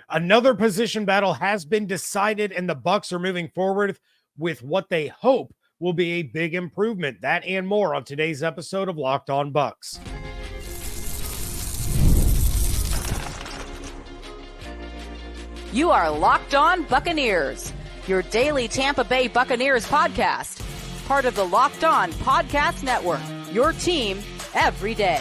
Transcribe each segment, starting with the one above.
Another position battle has been decided, and the Bucs are moving forward with what they hope will be a big improvement. That and more on today's episode of Locked On Bucs. You are Locked On Buccaneers, your daily Tampa Bay Buccaneers podcast. Part of the Locked On Podcast Network, your team every day.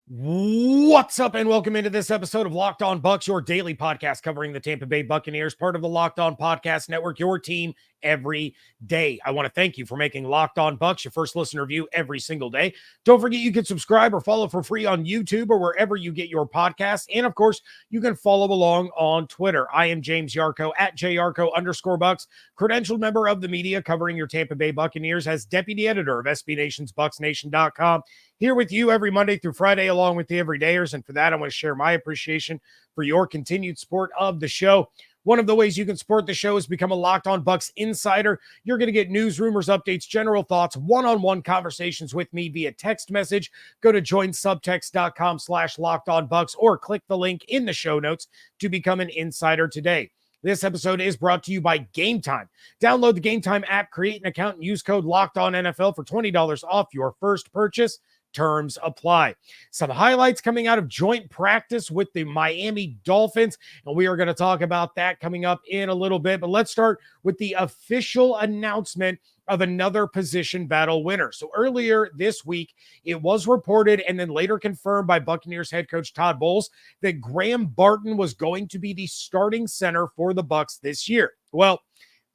What's up, and welcome into this episode of Locked On Bucs, your daily podcast covering the Tampa Bay Buccaneers, part of the Locked On Podcast Network, your team every day. I want to thank you for making Locked On Bucs your first listen review every single day. Don't forget you can subscribe or follow for free on YouTube or wherever you get your podcasts. And of course, you can follow along on Twitter. I am James Yarcho at JYarcho_Bucs, credentialed member of the media covering your Tampa Bay Buccaneers as deputy editor of SB Nation's BucsNation.com. Here with you every Monday through Friday, along with the everydayers. And for that, I want to share my appreciation for your continued support of the show. One of the ways you can support the show is become a Locked On Bucs insider. You're going to get news, rumors, updates, general thoughts, one-on-one conversations with me via text message. Go to joinsubtext.com/LockedOnBucs or click the link in the show notes to become an insider today. This episode is brought to you by Game Time. Download the Game Time app, create an account, and use code LOCKEDONNFL for $20 off your first purchase. Terms apply. Some highlights coming out of joint practice with the Miami Dolphins, and we are going to talk about that coming up in a little bit. But let's start with the official announcement of another position battle winner. So earlier this week, it was reported and then later confirmed by Buccaneers head coach Todd Bowles that Graham Barton was going to be the starting center for the Bucs this year. Well,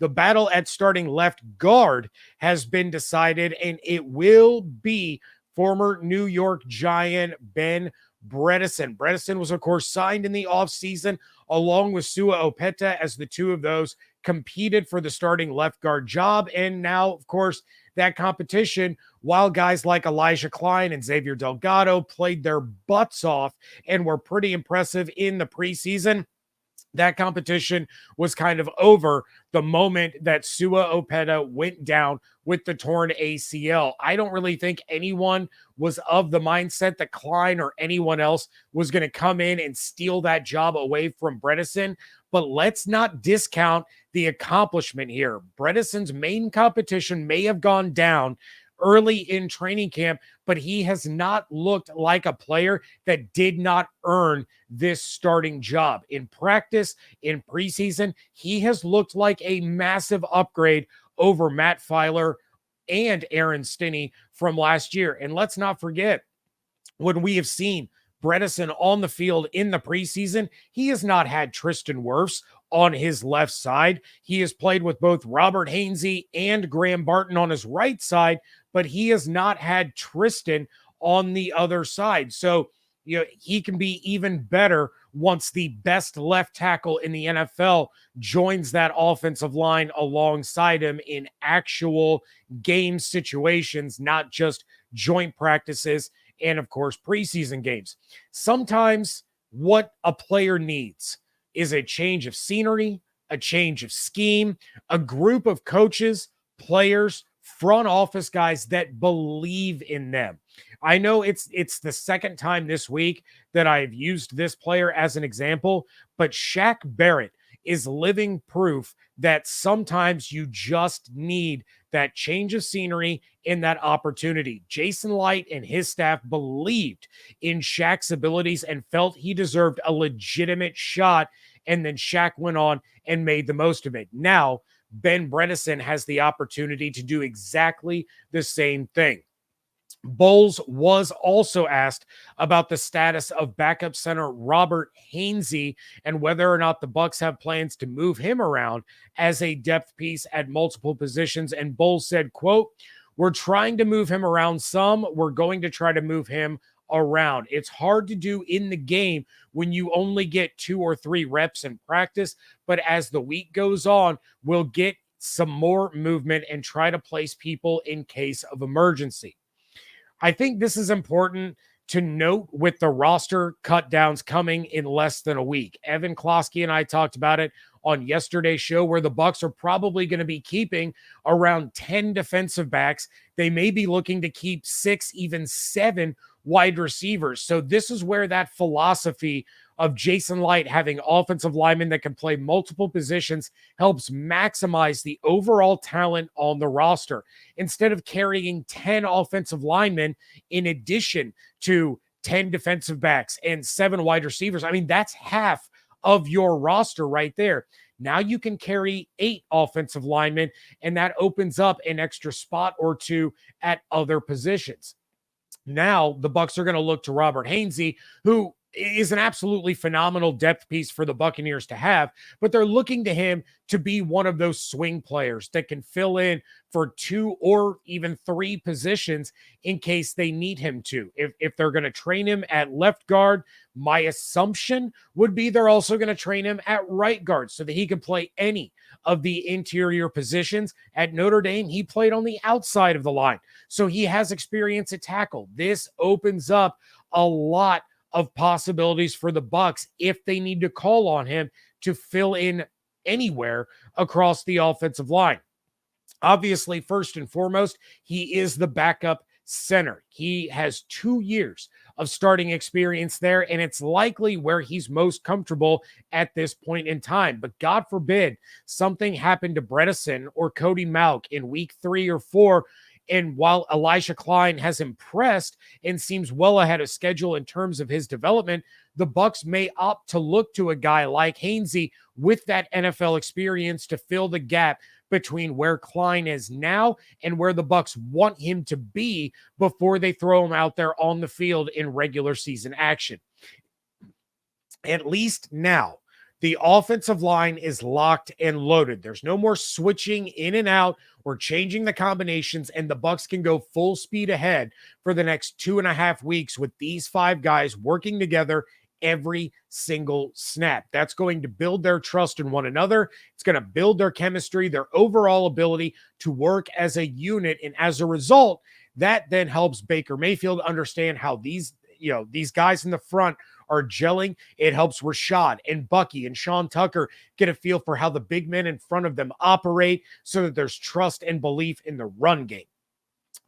the battle at starting left guard has been decided, and it will be former New York Giant Ben Bredeson. Bredeson was, of course, signed in the offseason along with Sua Opeta as the two of those competed for the starting left guard job. And now, of course, that competition, while guys like Elijah Klein and Xavier Delgado played their butts off and were pretty impressive in the preseason, that competition was kind of over the moment that Sua Opeta went down with the torn ACL. I don't really think anyone was of the mindset that Klein or anyone else was going to come in and steal that job away from Bredeson. But let's not discount the accomplishment here. Bredeson's main competition may have gone down early in training camp, but he has not looked like a player that did not earn this starting job. In practice, in preseason, he has looked like a massive upgrade over Matt Filer and Aaron Stinney from last year. And let's not forget, when we have seen Bredeson on the field in the preseason, he has not had Tristan Wirfs on his left side. He has played with both Robert Hainsey and Graham Barton on his right side, but he has not had Tristan on the other side. So, he can be even better once the best left tackle in the NFL joins that offensive line alongside him in actual game situations, not just joint practices and, of course, preseason games. Sometimes what a player needs is a change of scenery, a change of scheme, a group of coaches, players, front office guys that believe in them. I know it's the second time this week that I've used this player as an example, but Shaq Barrett is living proof that sometimes you just need that change of scenery and that opportunity. Jason Light and his staff believed in Shaq's abilities and felt he deserved a legitimate shot, and then Shaq went on and made the most of it. Now, Ben Bredeson has the opportunity to do exactly the same thing. Bowles was also asked about the status of backup center Robert Hainsey and whether or not the Bucs have plans to move him around as a depth piece at multiple positions. And Bowles said, quote, "We're trying to move him around some. We're going to try to move him around. It's hard to do in the game when you only get 2 or 3 reps in practice, but as the week goes on, we'll get some more movement and try to place people in case of emergency." I think this is important to note with the roster cut downs coming in less than a week. Evan Klosky and I talked about it on yesterday's show, where the Bucs are probably going to be keeping around 10 defensive backs. They may be looking to keep 6, even 7 wide receivers. So this is where that philosophy of Jason Light having offensive linemen that can play multiple positions helps maximize the overall talent on the roster. Instead of carrying 10 offensive linemen in addition to 10 defensive backs and 7 wide receivers, I mean, that's half of your roster right there. Now you can carry 8 offensive linemen, and that opens up an extra spot or 2 at other positions. Now the Bucs are going to look to Robert Hainsey, who is an absolutely phenomenal depth piece for the Buccaneers to have, but they're looking to him to be one of those swing players that can fill in for 2 or even 3 positions in case they need him to. If they're going to train him at left guard, my assumption would be they're also going to train him at right guard so that he can play any of the interior positions. At Notre Dame, he played on the outside of the line, so he has experience at tackle. This opens up a lot of possibilities for the Bucs if they need to call on him to fill in anywhere across the offensive line. Obviously, first and foremost, he is the backup center. He has 2 years of starting experience there, and it's likely where he's most comfortable at this point in time. But God forbid something happened to Bredeson or Cody Mauch in week 3 or 4. And while Elijah Klein has impressed and seems well ahead of schedule in terms of his development, the Bucs may opt to look to a guy like Hainsey with that NFL experience to fill the gap between where Klein is now and where the Bucs want him to be before they throw him out there on the field in regular season action. At least now, the offensive line is locked and loaded. There's no more switching in and out or changing the combinations, and the Bucs can go full speed ahead for the next 2.5 weeks with these 5 guys working together every single snap. That's going to build their trust in one another. It's going to build their chemistry, their overall ability to work as a unit. And as a result, that then helps Baker Mayfield understand how these guys in the front are gelling. It helps Rashad and Bucky and Sean Tucker get a feel for how the big men in front of them operate so that there's trust and belief in the run game.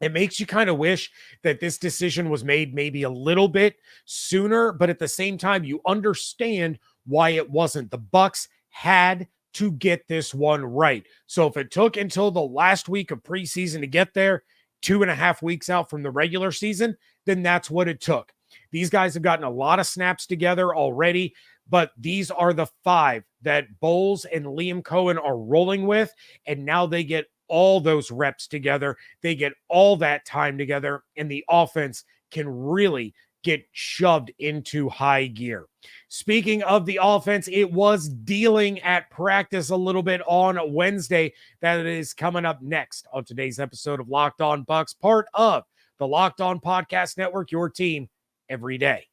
It makes you kind of wish that this decision was made maybe a little bit sooner, but at the same time, you understand why it wasn't. The Bucs had to get this one right. So if it took until the last week of preseason to get there, 2.5 weeks out from the regular season, then that's what it took. These guys have gotten a lot of snaps together already, but these are the 5 that Bowles and Liam Cohen are rolling with, and now they get all those reps together. They get all that time together, and the offense can really get shoved into high gear. Speaking of the offense, it was dealing at practice a little bit on Wednesday. That is coming up next on today's episode of Locked On Bucs, part of the Locked On Podcast Network, your team every day.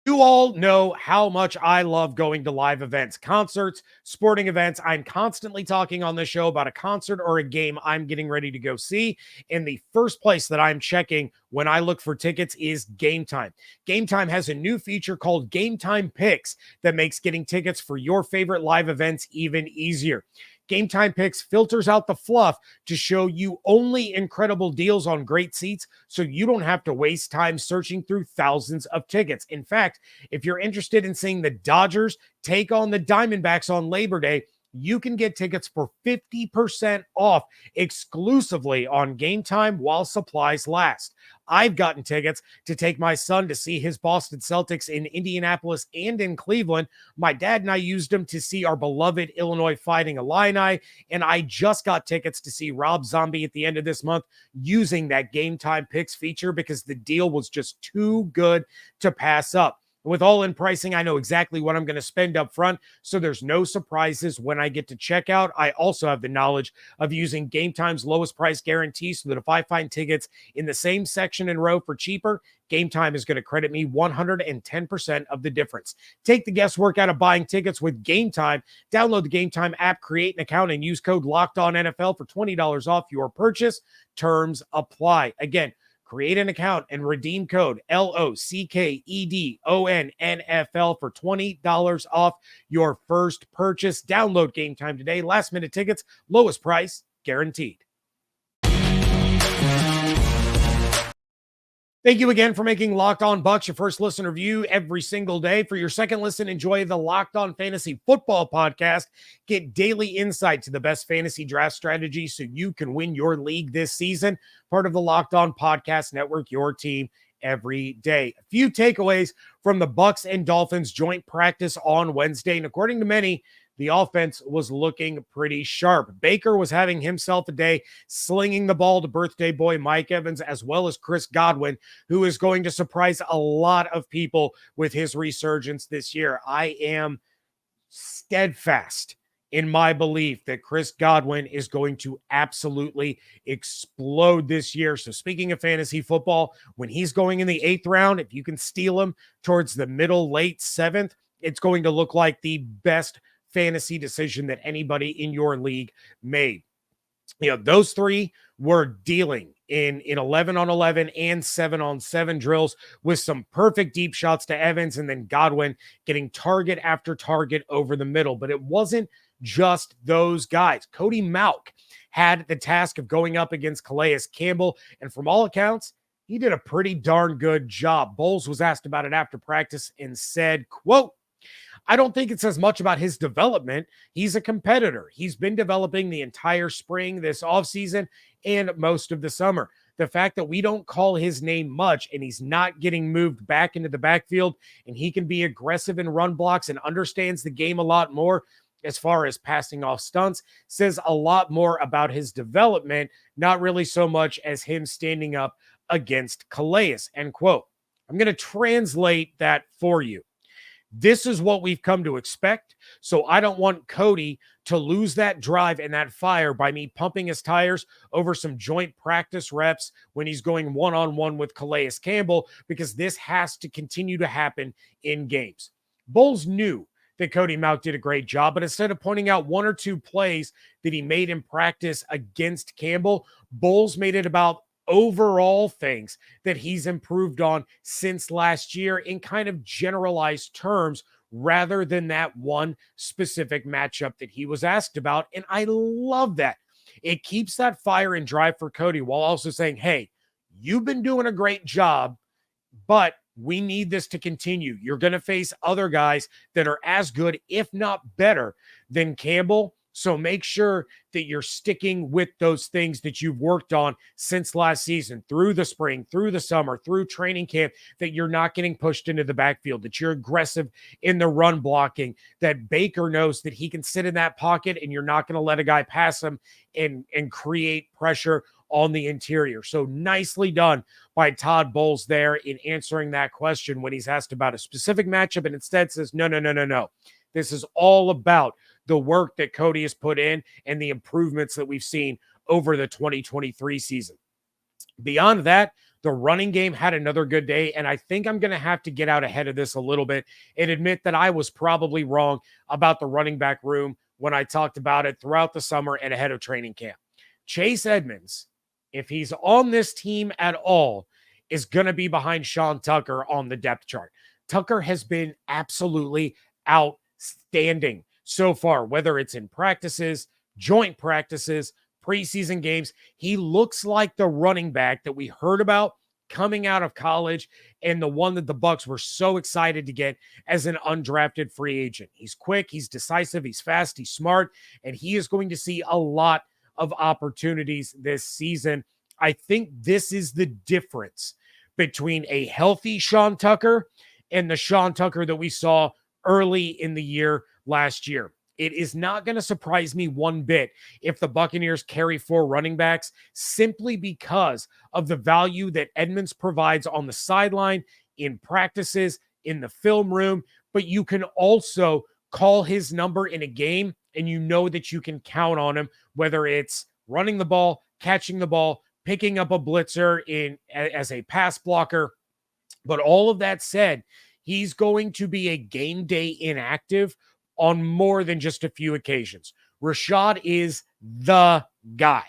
You all know how much I love going to live events, concerts, sporting events. I'm constantly talking on this show about a concert or a game I'm getting ready to go see. And the first place that I'm checking when I look for tickets is Game Time. Game Time has a new feature called Game Time Picks that makes getting tickets for your favorite live events even easier. Game Time Picks filters out the fluff to show you only incredible deals on great seats, so you don't have to waste time searching through thousands of tickets. In fact, if you're interested in seeing the Dodgers take on the Diamondbacks on Labor Day, you can get tickets for 50% off exclusively on Game Time while supplies last. I've gotten tickets to take my son to see his Boston Celtics in Indianapolis and in Cleveland. My dad and I used them to see our beloved Illinois Fighting Illini, and I just got tickets to see Rob Zombie at the end of this month using that Game Time Picks feature because the deal was just too good to pass up. With all-in pricing, I know exactly what I'm going to spend up front, so there's no surprises when I get to checkout. I also have the knowledge of using Game Time's lowest price guarantee so that if I find tickets in the same section and row for cheaper, Game Time is going to credit me 110% of the difference. Take the guesswork out of buying tickets with Game Time. Download the Game Time app, create an account, and use code LOCKEDONNFL for $20 off your purchase. Terms apply. Again, create an account and redeem code LOCKEDONNFL for $20 off your first purchase. Download Game Time today. Last minute tickets, lowest price guaranteed. Thank you again for making Locked On Bucs your first listen or view every single day. For your second listen, enjoy the Locked On Fantasy Football podcast. Get daily insight to the best fantasy draft strategy so you can win your league this season. Part of the Locked On Podcast Network, your team every day. A few takeaways from the Bucs and Dolphins joint practice on Wednesday, and according to many, the offense was looking pretty sharp. Baker was having himself a day, slinging the ball to birthday boy Mike Evans, as well as Chris Godwin, who is going to surprise a lot of people with his resurgence this year. I am steadfast in my belief that Chris Godwin is going to absolutely explode this year. So speaking of fantasy football, when he's going in the 8th round, if you can steal him towards the middle, late 7th, it's going to look like the best fantasy decision that anybody in your league made. You know, those three were dealing in 11-on-11 and 7-on-7 drills with some perfect deep shots to Evans, and then Godwin getting target after target over the middle. But it wasn't just those guys. Cody Mauch had the task of going up against Calais Campbell, and from all accounts, he did a pretty darn good job. Bowles was asked about it after practice and said, quote, "I don't think it says much about his development. He's a competitor. He's been developing the entire spring, this offseason, and most of the summer. The fact that we don't call his name much and he's not getting moved back into the backfield and he can be aggressive in run blocks and understands the game a lot more as far as passing off stunts says a lot more about his development, not really so much as him standing up against Calais," end quote. I'm going to translate that for you. This is what we've come to expect, so I don't want Cody to lose that drive and that fire by me pumping his tires over some joint practice reps when he's going one-on-one with Calais Campbell, because this has to continue to happen in games. Bowles knew that Cody Mauch did a great job, but instead of pointing out one or two plays that he made in practice against Campbell, Bowles made it about overall things that he's improved on since last year in kind of generalized terms rather than that one specific matchup that he was asked about. And I love that. It keeps that fire and drive for Cody while also saying, hey, you've been doing a great job, but we need this to continue. You're going to face other guys that are as good, if not better, than Campbell. So make sure that you're sticking with those things that you've worked on since last season, through the spring, through the summer, through training camp, that you're not getting pushed into the backfield, that you're aggressive in the run blocking, that Baker knows that he can sit in that pocket and you're not going to let a guy pass him and create pressure on the interior. So nicely done by Todd Bowles there in answering that question when he's asked about a specific matchup and instead says, no. This is all about the work that Cody has put in and the improvements that we've seen over the 2023 season. Beyond that, the running game had another good day, and I think I'm going to have to get out ahead of this a little bit and admit that I was probably wrong about the running back room when I talked about it throughout the summer and ahead of training camp. Chase Edmonds, if he's on this team at all, is going to be behind Sean Tucker on the depth chart. Tucker has been absolutely outstanding so far, whether it's in practices, joint practices, preseason games. He looks like the running back that we heard about coming out of college and the one that the Bucs were so excited to get as an undrafted free agent. He's quick, he's decisive, he's fast, he's smart, and he is going to see a lot of opportunities this season. I think this is the difference between a healthy Sean Tucker and the Sean Tucker that we saw early in the year last year. It is not going to surprise me one bit if the Buccaneers carry 4 running backs, simply because of the value that Edmonds provides on the sideline, in practices, in the film room. But you can also call his number in a game and you know that you can count on him, whether it's running the ball, catching the ball, picking up a blitzer as a pass blocker. But all of that said, he's going to be a game day inactive on more than just a few occasions. Rashad is the guy.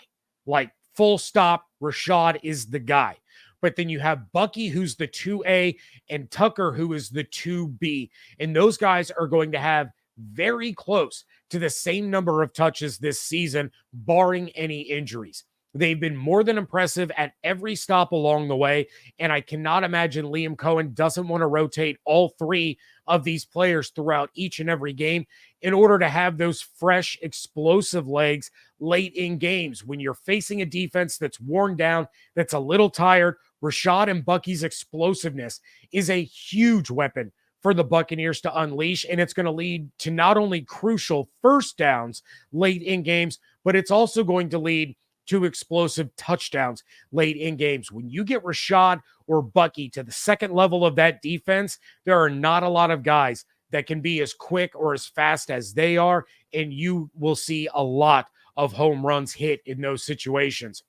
Like, full stop, Rashad is the guy. But then you have Bucky, who's the 2A, and Tucker, who is the 2B. And those guys are going to have very close to the same number of touches this season, barring any injuries. They've been more than impressive at every stop along the way, and I cannot imagine Liam Cohen doesn't want to rotate all three of these players throughout each and every game in order to have those fresh, explosive legs late in games. When you're facing a defense that's worn down, that's a little tired, Rashad and Bucky's explosiveness is a huge weapon for the Buccaneers to unleash, and it's going to lead to not only crucial first downs late in games, but it's also going to lead to explosive touchdowns late in games. When you get Rashad or Bucky to the second level of that defense, there are not a lot of guys that can be as quick or as fast as they are, and you will see a lot of home runs hit in those situations.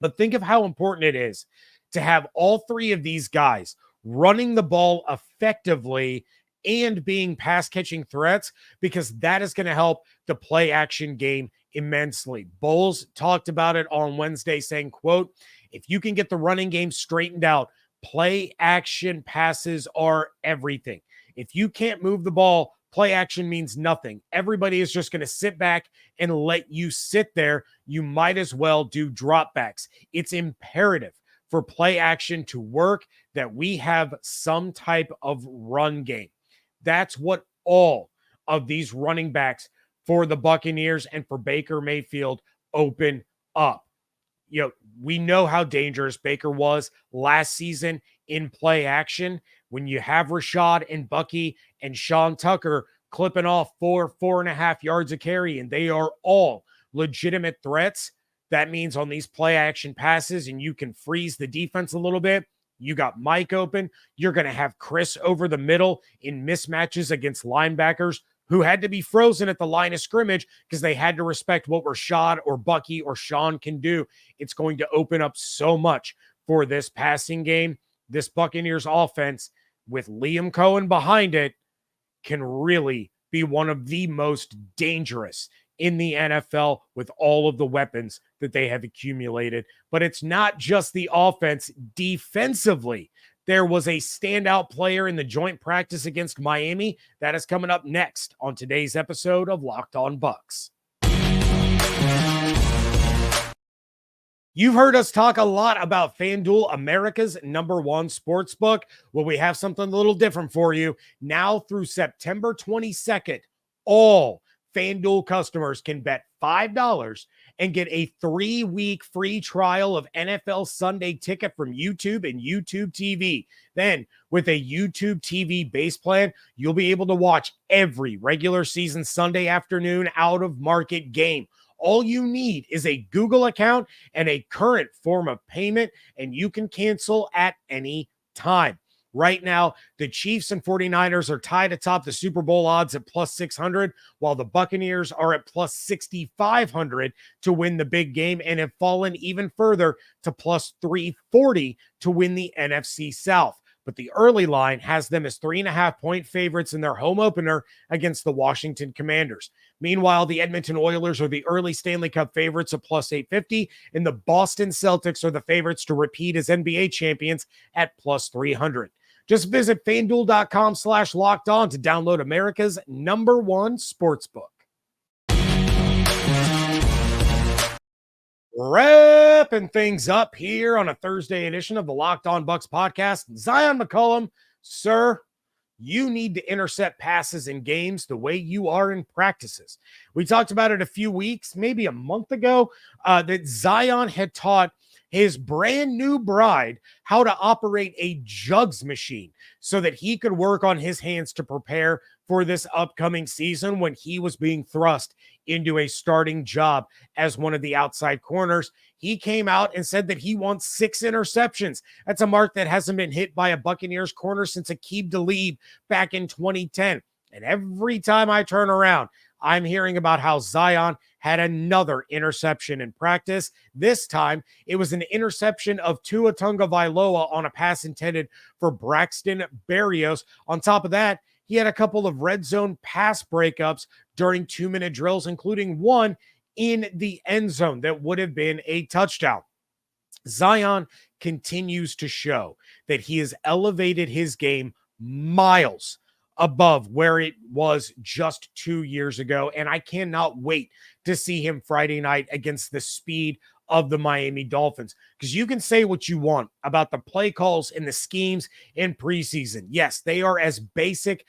But think of how important it is to have all three of these guys running the ball effectively and being pass catching threats, because that is going to help the play action game immensely. Bowles talked about it on Wednesday saying, quote, if you can get the running game straightened out, play action passes are everything. If you can't move the ball, play action means nothing. Everybody is just going to sit back and let you sit there. You might as well do dropbacks. It's imperative for play action to work that we have some type of run game. That's what all of these running backs for the Buccaneers and for Baker Mayfield open up. You know, we know how dangerous Baker was last season in play action. When you have Rashad and Bucky and Sean Tucker clipping off 4.5 yards a carry, and they are all legitimate threats, that means on these play action passes, and you can freeze the defense a little bit. You got Mike open. You're going to have Chris over the middle in mismatches against linebackers who had to be frozen at the line of scrimmage because they had to respect what Rashad or Bucky or Sean can do. It's going to open up so much for this passing game. This Buccaneers offense with Liam Cohen behind it can really be one of the most dangerous in the NFL with all of the weapons that they have accumulated. But it's not just the offense. Defensively, there was a standout player in the joint practice against Miami. That is coming up next on today's episode of Locked On Bucs. You've heard us talk a lot about FanDuel, America's #1 sportsbook. Well, we have something a little different for you. Now through September 22nd, all FanDuel customers can bet $5 and get a 3-week free trial of NFL Sunday Ticket from YouTube and YouTube TV. Then, with a YouTube TV base plan, you'll be able to watch every regular season Sunday afternoon out-of-market game. All you need is a Google account and a current form of payment, and you can cancel at any time. Right now, the Chiefs and 49ers are tied atop the Super Bowl odds at plus 600, while the Buccaneers are at plus 6,500 to win the big game and have fallen even further to plus 340 to win the NFC South. But the early line has them as 3.5-point favorites in their home opener against the Washington Commanders. Meanwhile, the Edmonton Oilers are the early Stanley Cup favorites at plus 850, and the Boston Celtics are the favorites to repeat as NBA champions at plus 300. Just visit FanDuel.com/LockedOn to download America's #1 sportsbook. Wrapping things up here on a Thursday edition of the Locked On Bucs podcast. Zyon McCollum, sir, you need to intercept passes in games the way you are in practices. We talked about it a few weeks, maybe a month ago, that Zyon had taught his brand new bride how to operate a jugs machine so that he could work on his hands to prepare for this upcoming season when he was being thrust into a starting job as one of the outside corners. He came out and said that he wants 6 interceptions. That's a mark that hasn't been hit by a Buccaneers corner since Aqib Talib back in 2010. And every time I turn around, I'm hearing about how Zyon had another interception in practice. This time, it was an interception of Tua Tagovailoa on a pass intended for Braxton Berrios. On top of that, he had a couple of red zone pass breakups during 2-minute drills, including one in the end zone that would have been a touchdown. Zyon continues to show that he has elevated his game miles above where it was just 2 years ago. And I cannot wait to see him Friday night against the speed of the Miami Dolphins. Because you can say what you want about the play calls and the schemes in preseason. Yes, they are as basic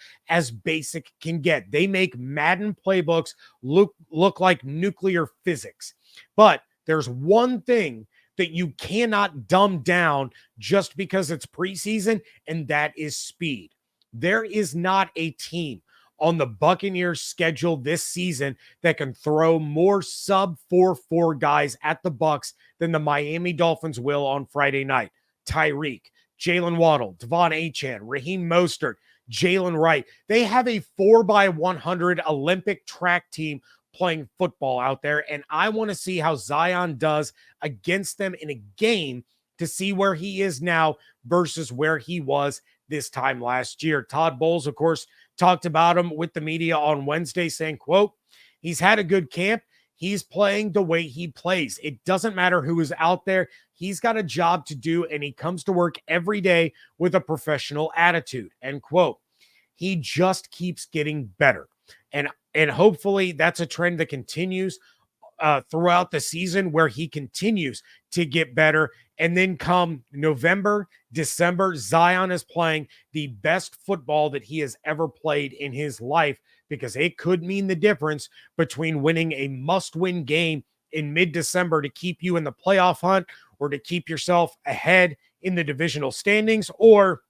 can get. They make Madden playbooks look like nuclear physics. But there's one thing that you cannot dumb down just because it's preseason, and that is speed. There is not a team on the Buccaneers schedule this season that can throw more sub 4-4 guys at the Bucs than the Miami Dolphins will on Friday night. Tyreek, Jalen Waddle, Devon Achane, Raheem Mostert, Jalen Wright. They have a 4x100 Olympic track team playing football out there, and I want to see how Zyon does against them in a game to see where he is now versus where he was this time last year. Todd Bowles, of course, talked about him with the media on Wednesday, saying, quote, he's had a good camp. He's playing the way he plays. It doesn't matter who is out there. He's got a job to do, and he comes to work every day with a professional attitude, end quote. He just keeps getting better. And hopefully that's a trend that continues throughout the season, where he continues to get better. And then come November, December, Zyon is playing the best football that he has ever played in his life, because it could mean the difference between winning a must-win game in mid-December to keep you in the playoff hunt, or to keep yourself ahead in the divisional standings, or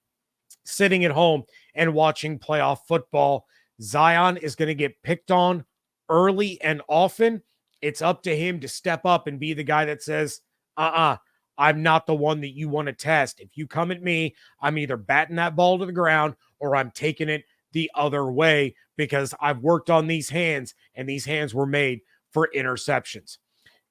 sitting at home and watching playoff football. Zyon is going to get picked on early and often. It's up to him to step up and be the guy that says, I'm not the one that you want to test. If you come at me, I'm either batting that ball to the ground or I'm taking it the other way, because I've worked on these hands, and these hands were made for interceptions.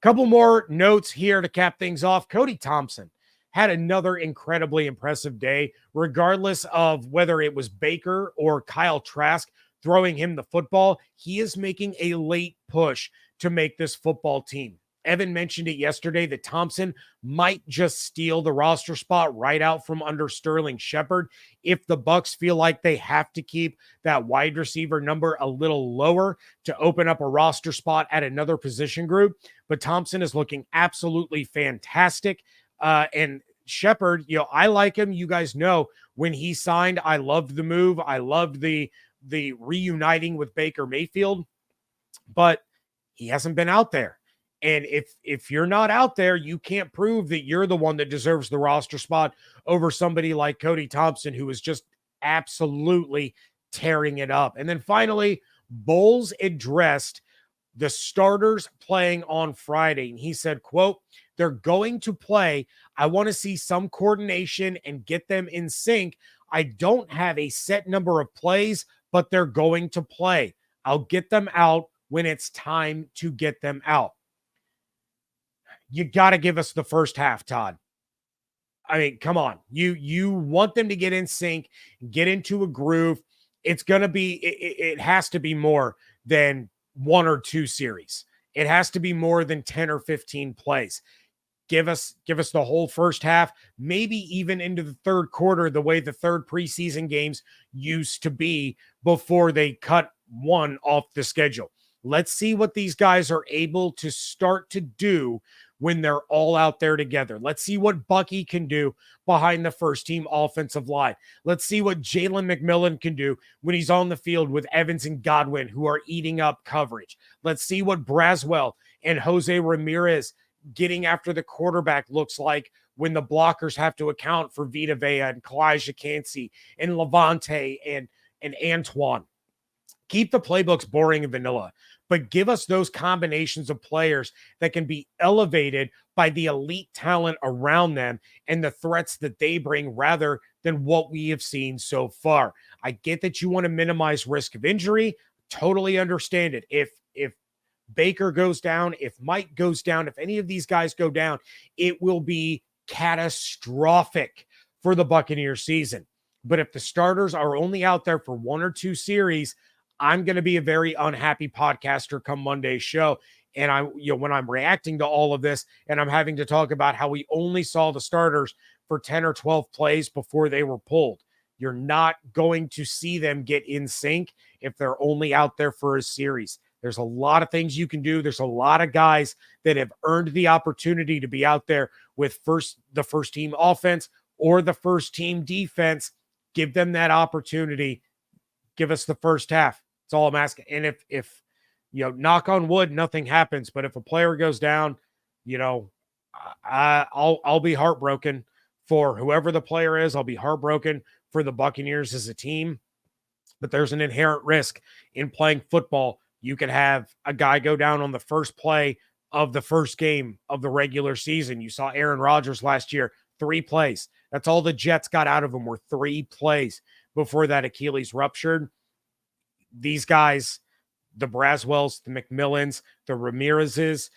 Couple more notes here to cap things off. Cody Thompson had another incredibly impressive day, regardless of whether it was Baker or Kyle Trask throwing him the football. He is making a late push to make this football team. Evan mentioned it yesterday that Thompson might just steal the roster spot right out from under Sterling Shepard if the Bucs feel like they have to keep that wide receiver number a little lower to open up a roster spot at another position group. But Thompson is looking absolutely fantastic. And Shepard, I like him. You guys know when he signed, I loved the move. I loved the reuniting with Baker Mayfield, but he hasn't been out there. And if you're not out there, you can't prove that you're the one that deserves the roster spot over somebody like Cody Thompson, who is just absolutely tearing it up. And then finally, Bowles addressed the starters playing on Friday. And he said, quote, they're going to play. I want to see some coordination and get them in sync. I don't have a set number of plays, but they're going to play. I'll get them out when it's time to get them out. You got to give us the first half, Todd. I mean, come on. You want them to get in sync, get into a groove. It's going to be, it has to be more than 1 or 2 series. It has to be more than 10 or 15 plays. Give us the whole first half, maybe even into the third quarter, the way the third preseason games used to be before they cut one off the schedule. Let's see what these guys are able to start to do when they're all out there together. Let's see what Bucky can do behind the first team offensive line. Let's see what Jalen McMillan can do when he's on the field with Evans and Godwin, who are eating up coverage. Let's see what Braswell and Jose Ramirez getting after the quarterback looks like when the blockers have to account for Vita Vea and Kalijah Cansey and Levante and Antoine. Keep the playbooks boring and vanilla, but give us those combinations of players that can be elevated by the elite talent around them and the threats that they bring, rather than what we have seen so far. I get that you want to minimize risk of injury. Totally understand it. If Baker goes down, if Mike goes down, if any of these guys go down, it will be catastrophic for the Buccaneers season. But if the starters are only out there for 1 or 2 series, I'm going to be a very unhappy podcaster come Monday's show. And when I'm reacting to all of this and I'm having to talk about how we only saw the starters for 10 or 12 plays before they were pulled. You're not going to see them get in sync if they're only out there for a series. There's a lot of things you can do. There's a lot of guys that have earned the opportunity to be out there with the first team offense or the first team defense. Give them that opportunity. Give us the first half. That's all I'm asking. And if knock on wood, nothing happens. But if a player goes down, I'll be heartbroken for whoever the player is. I'll be heartbroken for the Buccaneers as a team. But there's an inherent risk in playing football. You could have a guy go down on the first play of the first game of the regular season. You saw Aaron Rodgers last year, 3 plays. That's all the Jets got out of him were 3 plays before that Achilles ruptured. These guys, the Braswells, the McMillans, the Ramirez's,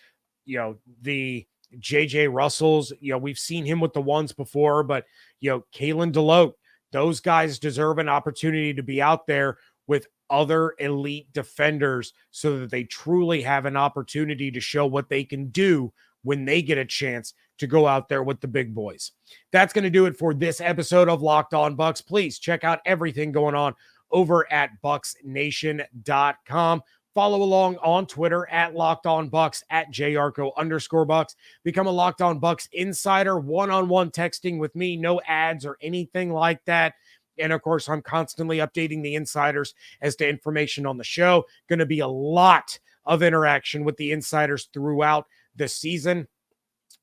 the JJ Russells, we've seen him with the ones before, but Kalen DeLoach, those guys deserve an opportunity to be out there with other elite defenders so that they truly have an opportunity to show what they can do when they get a chance to go out there with the big boys. That's going to do it for this episode of Locked On Bucs. Please check out everything going on over at bucksnation.com. Follow along on Twitter at Locked On Bucs, at @Yarcho_Bucs. Become a Locked On Bucs insider, one-on-one texting with me, no ads or anything like that. And of course, I'm constantly updating the insiders as to information on the show. Going to be a lot of interaction with the insiders throughout the season.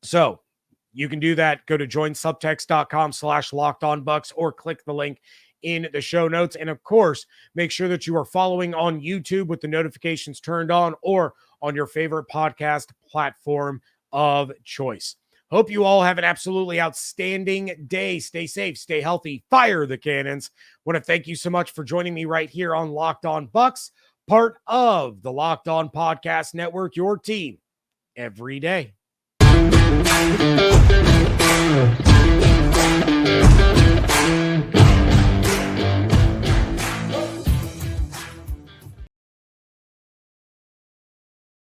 So you can do that. Go to joinsubtext.com/LockedOnBucs or click the link in the show notes. And of course, make sure that you are following on YouTube with the notifications turned on or on your favorite podcast platform of choice. Hope you all have an absolutely outstanding day. Stay safe, stay healthy, fire the cannons. Want to thank you so much for joining me right here on Locked On Bucs, part of the Locked On Podcast Network, your team every day.